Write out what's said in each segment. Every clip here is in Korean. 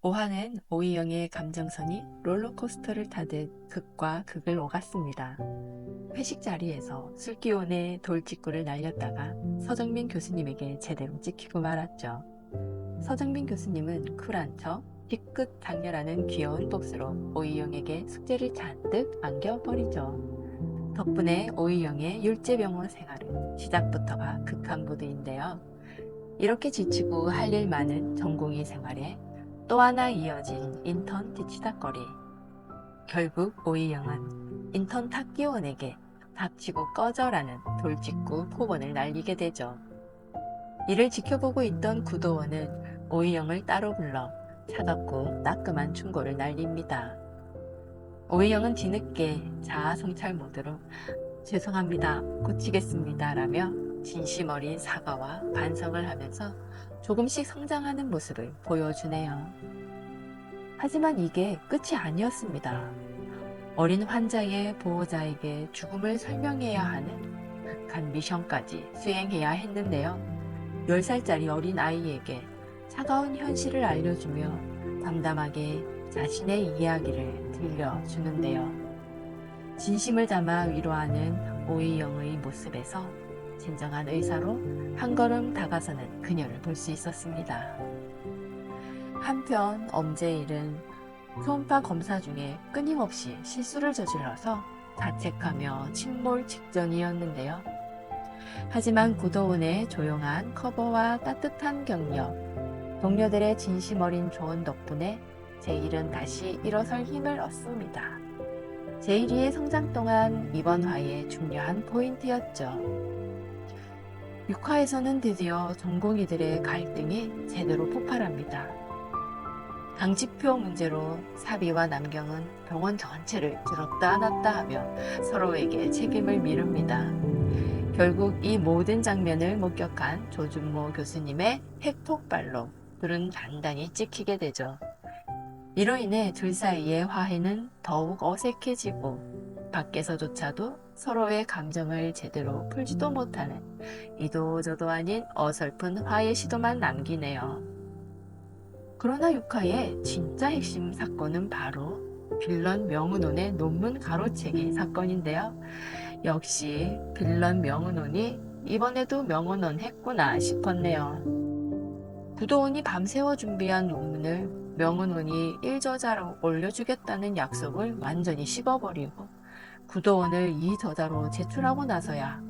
오하는 오이영의 감정선이 롤러코스터를 타듯 극과 극을 오갔습니다. 회식 자리에서 술기운에 돌직구를 날렸다가 서정민 교수님에게 제대로 찍히고 말았죠. 서정민 교수님은 쿨한 척 뒤끝 장렬하는 귀여운 복수로 오이영에게 숙제를 잔뜩 안겨버리죠. 덕분에 오이영의 율제병원 생활은 시작부터가 극한무드인데요. 이렇게 지치고 할 일 많은 전공의 생활에 또 하나 이어진 인턴 뒤치다거리. 결국 오이영은 인턴 탁기원에게 닥치고 꺼져라는 돌직구 포본을 날리게 되죠. 이를 지켜보고 있던 구도원은 오이영을 따로 불러 차갑고 따끔한 충고를 날립니다. 오이영은 뒤늦게 자아성찰 모드로 죄송합니다, 고치겠습니다 라며 진심 어린 사과와 반성을 하면서 조금씩 성장하는 모습을 보여주네요. 하지만 이게 끝이 아니었습니다. 어린 환자의 보호자에게 죽음을 설명해야 하는 극한 미션까지 수행해야 했는데요. 10살짜리 어린 아이에게 차가운 현실을 알려주며 담담하게 자신의 이야기를 들려주는데요. 진심을 담아 위로하는 오이영의 모습에서 진정한 의사로 한 걸음 다가서는 그녀를 볼 수 있었습니다. 한편 엄제일은 초음파 검사 중에 끊임없이 실수를 저질러서 자책하며 침몰 직전이었는데요. 하지만 구도원의 조용한 커버와 따뜻한 격려, 동료들의 진심 어린 조언 덕분에 제일은 다시 일어설 힘을 얻습니다. 제일이의 성장 동안 이번 화의 중요한 포인트였죠. 6화에서는 드디어 전공의들의 갈등이 제대로 폭발합니다. 강지표 문제로 사비와 남경은 병원 전체를 들었다 놨다 하며 서로에게 책임을 미룹니다. 결국 이 모든 장면을 목격한 조준모 교수님의 핵폭발로 둘은 단단히 찍히게 되죠. 이로 인해 둘 사이의 화해는 더욱 어색해지고 밖에서조차도 서로의 감정을 제대로 풀지도 못하는 이도저도 아닌 어설픈 화해 시도만 남기네요. 그러나 6화의 진짜 핵심 사건은 바로 빌런 명은혼의 논문 가로채기 사건인데요. 역시 빌런 명은혼이 이번에도 명은혼 했구나 싶었네요. 구도원이 밤새워 준비한 논문을 명은혼이 일저자로 올려주겠다는 약속을 완전히 씹어버리고 구도원을 이 저자로 제출하고 나서야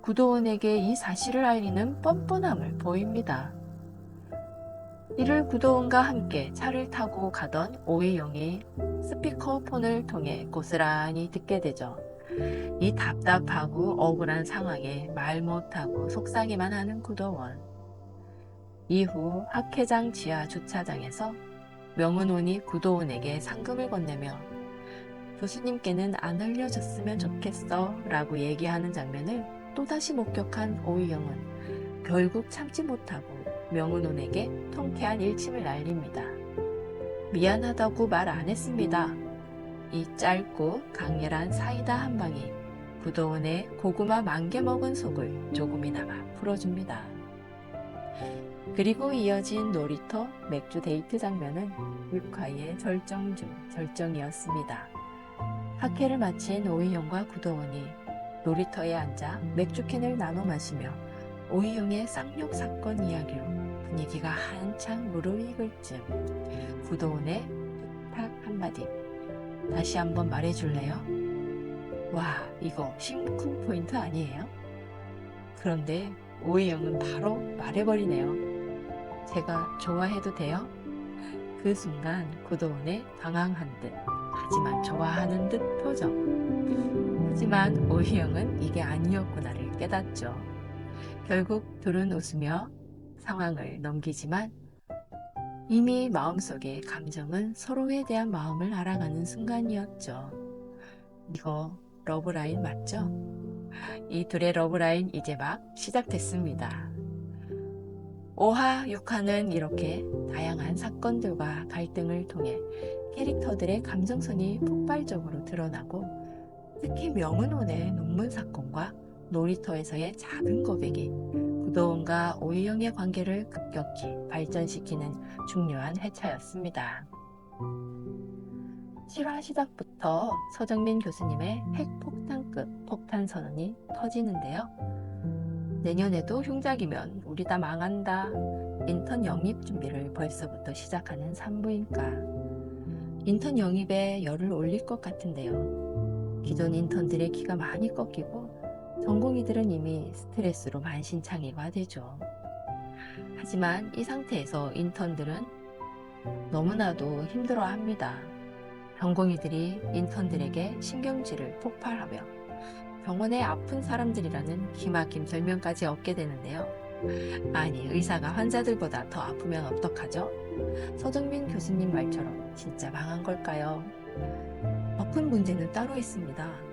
구도원에게 이 사실을 알리는 뻔뻔함을 보입니다. 이를 구도원과 함께 차를 타고 가던 오이영이 스피커폰을 통해 고스란히 듣게 되죠. 이 답답하고 억울한 상황에 말 못하고 속상해만 하는 구도원. 이후 학회장 지하 주차장에서 명은혼이 구도원에게 상금을 건네며 교수님께는 안 알려줬으면 좋겠어 라고 얘기하는 장면을 또다시 목격한 오이영은 결국 참지 못하고 명은혼에게 통쾌한 일침을 날립니다. 미안하다고 말 안 했습니다. 이 짧고 강렬한 사이다 한 방이 구도원의 고구마 만개 먹은 속을 조금이나마 풀어줍니다. 그리고 이어진 놀이터 맥주 데이트 장면은 6화의 절정 중 절정이었습니다. 학회를 마친 오이영과 구도원이 놀이터에 앉아 맥주캔을 나눠 마시며 오이영의 쌍욕 사건 이야기로 분위기가 한창 무르익을 쯤 구도원의 부탁 한마디 다시 한번 말해줄래요? 와, 이거 심쿵 포인트 아니에요? 그런데 오이영은 바로 말해버리네요. 제가 좋아해도 돼요? 그 순간 구도원의 당황한 듯 하지만 좋아하는 듯 표정. 하지만 오이영은 이게 아니었구나를 깨닫죠. 결국 둘은 웃으며 상황을 넘기지만 이미 마음속의 감정은 서로에 대한 마음을 알아가는 순간이었죠. 이거 러브라인 맞죠? 이 둘의 러브라인 이제 막 시작됐습니다. 5화, 6화는 이렇게 다양한 사건들과 갈등을 통해 캐릭터들의 감정선이 폭발적으로 드러나고 특히 명은혼의 논문 사건과 놀이터에서의 작은 고백이 구도원과 오이영의 관계를 급격히 발전시키는 중요한 회차였습니다. 실화 시작부터 서정민 교수님의 핵폭탄급 폭탄 선언이 터지는데요. 내년에도 흉작이면 우리 다 망한다. 인턴 영입 준비를 벌써부터 시작하는 산부인과. 인턴 영입에 열을 올릴 것 같은데요. 기존 인턴들의 기가 많이 꺾이고 전공의들은 이미 스트레스로 만신창이가 되죠. 하지만 이 상태에서 인턴들은 너무나도 힘들어합니다. 전공의들이 인턴들에게 신경질을 폭발하며 병원에 아픈 사람들이라는 기막힌 별명까지 얻게 되는데요. 아니, 의사가 환자들보다 더 아프면 어떡하죠? 서정민 교수님 말처럼 진짜 망한 걸까요? 더 큰 문제는 따로 있습니다.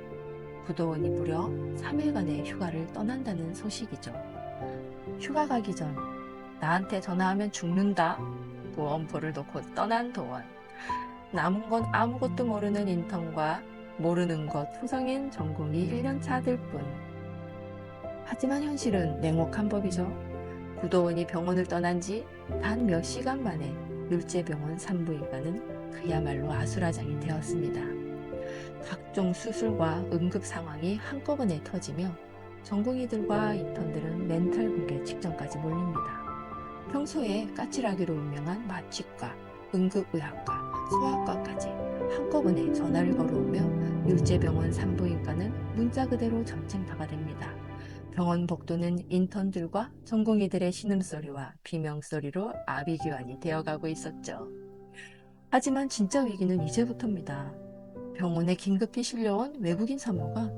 구도원이 무려 3일간의 휴가를 떠난다는 소식이죠. 휴가 가기 전 나한테 전화하면 죽는다. 보험포를 놓고 떠난 도원. 남은 건 아무것도 모르는 인턴과 모르는 것 후성인 전공이 1년차 아들 뿐. 하지만 현실은 냉혹한 법이죠. 구도원이 병원을 떠난 지 단 몇 시간 만에 율제병원 산부인과는 그야말로 아수라장이 되었습니다. 각종 수술과 응급 상황이 한꺼번에 터지며 전공의들과 인턴들은 멘탈 붕괴 직전까지 몰립니다. 평소에 까칠하기로 유명한 마취과, 응급의학과, 소아과까지 한꺼번에 전화를 걸어오며 율제병원 산부인과는 문자 그대로 전쟁터가 됩니다. 병원 복도는 인턴들과 전공의들의 신음소리와 비명소리로 아비규환이 되어가고 있었죠. 하지만 진짜 위기는 이제부터입니다. 병원에 긴급히 실려온 외국인 산모가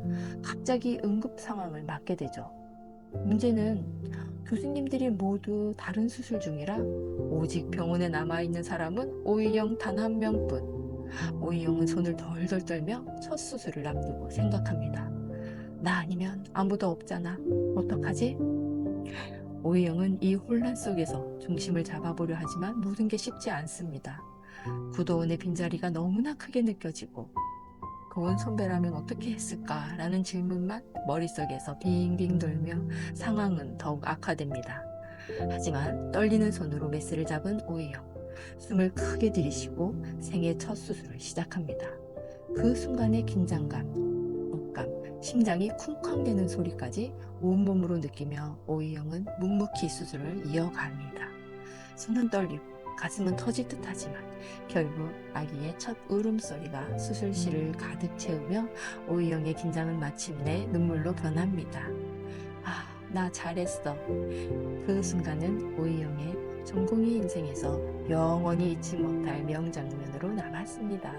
갑자기 응급 상황을 맞게 되죠. 문제는 교수님들이 모두 다른 수술 중이라 오직 병원에 남아있는 사람은 오이영 단 한 명뿐. 오이영은 손을 덜덜 떨며 첫 수술을 앞두고 생각합니다. 나 아니면 아무도 없잖아. 어떡하지? 오이영은 이 혼란 속에서 중심을 잡아보려 하지만 모든 게 쉽지 않습니다. 구도원의 빈자리가 너무나 크게 느껴지고 고은 선배라면 어떻게 했을까라는 질문만 머릿속에서 빙빙 돌며 상황은 더욱 악화됩니다. 하지만 떨리는 손으로 메스를 잡은 오이영. 숨을 크게 들이쉬고 생애 첫 수술을 시작합니다. 그 순간의 긴장감, 옷감, 심장이 쿵쾅대는 소리까지 온몸으로 느끼며 오이영은 묵묵히 수술을 이어갑니다. 손은 떨리고 가슴은 터질 듯하지만 결국 아기의 첫 울음소리가 수술실을 가득 채우며 오이영의 긴장은 마침내 눈물로 변합니다. 아, 나 잘했어. 그 순간은 오이영의 전공의 인생에서 영원히 잊지 못할 명장면으로 남았습니다.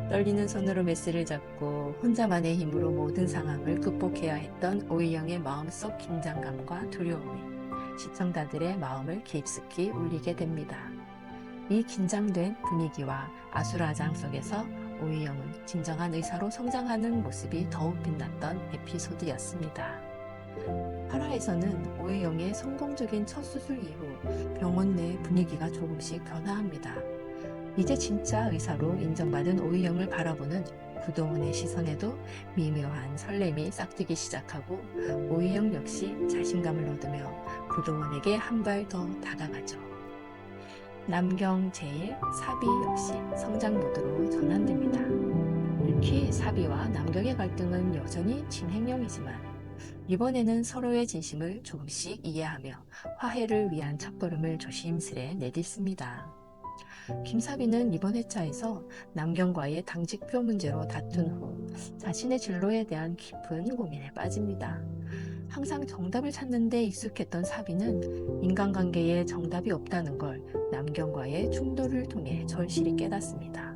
떨리는 손으로 메스를 잡고 혼자만의 힘으로 모든 상황을 극복해야 했던 오이영의 마음속 긴장감과 두려움이 시청자들의 마음을 깊숙이 울리게 됩니다. 이 긴장된 분위기와 아수라장 속에서 오이영은 진정한 의사로 성장하는 모습이 더욱 빛났던 에피소드였습니다. 8화에서는 오이영의 성공적인 첫 수술 이후 병원 내 분위기가 조금씩 변화합니다. 이제 진짜 의사로 인정받은 오이영을 바라보는 구도원의 시선에도 미묘한 설렘이 싹트기 시작하고 오이영 역시 자신감을 얻으며 구도원에게 한 발 더 다가가죠. 남경 제1, 사비 역시 성장 모드로 전환됩니다. 특히 사비와 남경의 갈등은 여전히 진행형이지만 이번에는 서로의 진심을 조금씩 이해하며 화해를 위한 첫걸음을 조심스레 내딛습니다. 김사비는 이번 회차에서 남경과의 당직표 문제로 다툰 후 자신의 진로에 대한 깊은 고민에 빠집니다. 항상 정답을 찾는 데 익숙했던 사비는 인간관계에 정답이 없다는 걸 남경과의 충돌을 통해 절실히 깨닫습니다.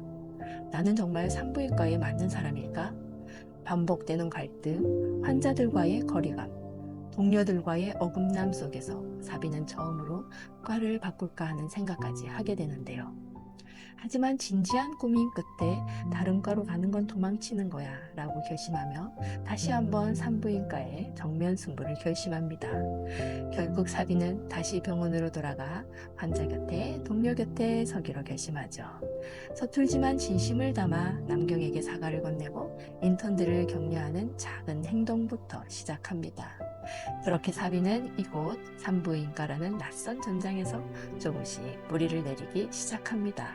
나는 정말 산부인과에 맞는 사람일까? 반복되는 갈등, 환자들과의 거리감, 동료들과의 어긋남 속에서 사비는 처음으로 과를 바꿀까 하는 생각까지 하게 되는데요. 하지만 진지한 고민 끝에 다른 과로 가는 건 도망치는 거야 라고 결심하며 다시 한번 산부인과에 정면 승부를 결심합니다. 결국 사비는 다시 병원으로 돌아가 환자 곁에 동료 곁에 서기로 결심하죠. 서툴지만 진심을 담아 남경에게 사과를 건네고 인턴들을 격려하는 작은 행동부터 시작합니다. 그렇게 사비는 이곳 산부인과라는 낯선 전장에서 조금씩 뿌리를 내리기 시작합니다.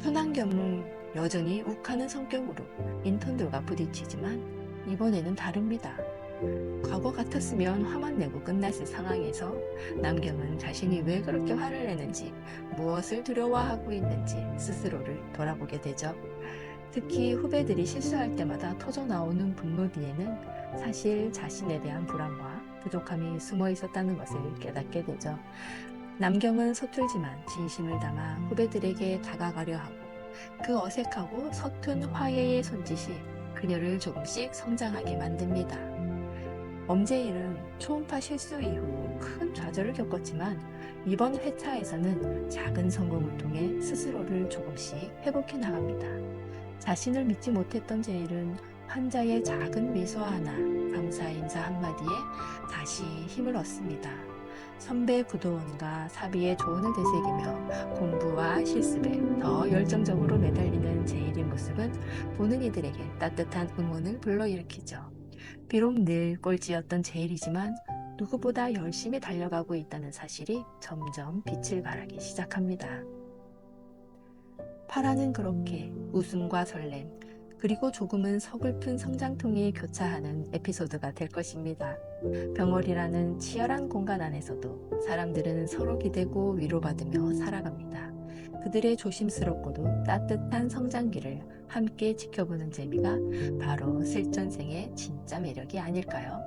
현안겸은 여전히 욱하는 성격으로 인턴들과 부딪히지만 이번에는 다릅니다. 과거 같았으면 화만 내고 끝났을 상황에서 남겸은 자신이 왜 그렇게 화를 내는지, 무엇을 두려워하고 있는지 스스로를 돌아보게 되죠. 특히 후배들이 실수할 때마다 터져나오는 분노 뒤에는 사실 자신에 대한 불안과 부족함이 숨어 있었다는 것을 깨닫게 되죠. 남겸은 서툴지만 진심을 담아 후배들에게 다가가려 하고 그 어색하고 서툰 화해의 손짓이 그녀를 조금씩 성장하게 만듭니다. 엄재일은 초음파 실수 이후 큰 좌절을 겪었지만 이번 회차에서는 작은 성공을 통해 스스로를 조금씩 회복해 나갑니다. 자신을 믿지 못했던 제일은 환자의 작은 미소 하나, 감사 인사 한마디에 다시 힘을 얻습니다. 선배 구도원과 사비의 조언을 되새기며 공부와 실습에 더 열정적으로 매달리는 제일의 모습은 보는 이들에게 따뜻한 응원을 불러일으키죠. 비록 늘 꼴찌였던 제일이지만 누구보다 열심히 달려가고 있다는 사실이 점점 빛을 발하기 시작합니다. 파라는 그렇게 웃음과 설렘, 그리고 조금은 서글픈 성장통이 교차하는 에피소드가 될 것입니다. 병월이라는 치열한 공간 안에서도 사람들은 서로 기대고 위로받으며 살아갑니다. 그들의 조심스럽고도 따뜻한 성장기를 함께 지켜보는 재미가 바로 슬전생의 진짜 매력이 아닐까요?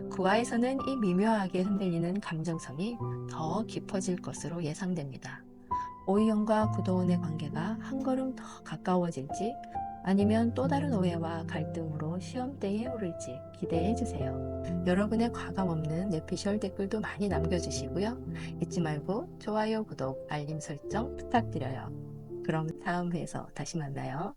9화에서는 이 미묘하게 흔들리는 감정선이 더 깊어질 것으로 예상됩니다. 오이영과 구도원의 관계가 한 걸음 더 가까워질지 아니면 또 다른 오해와 갈등으로 시험대에 오를지 기대해주세요. 여러분의 과감없는 뇌피셜 댓글도 많이 남겨주시고요. 잊지 말고 좋아요, 구독, 알림 설정 부탁드려요. 그럼 다음 회에서 다시 만나요.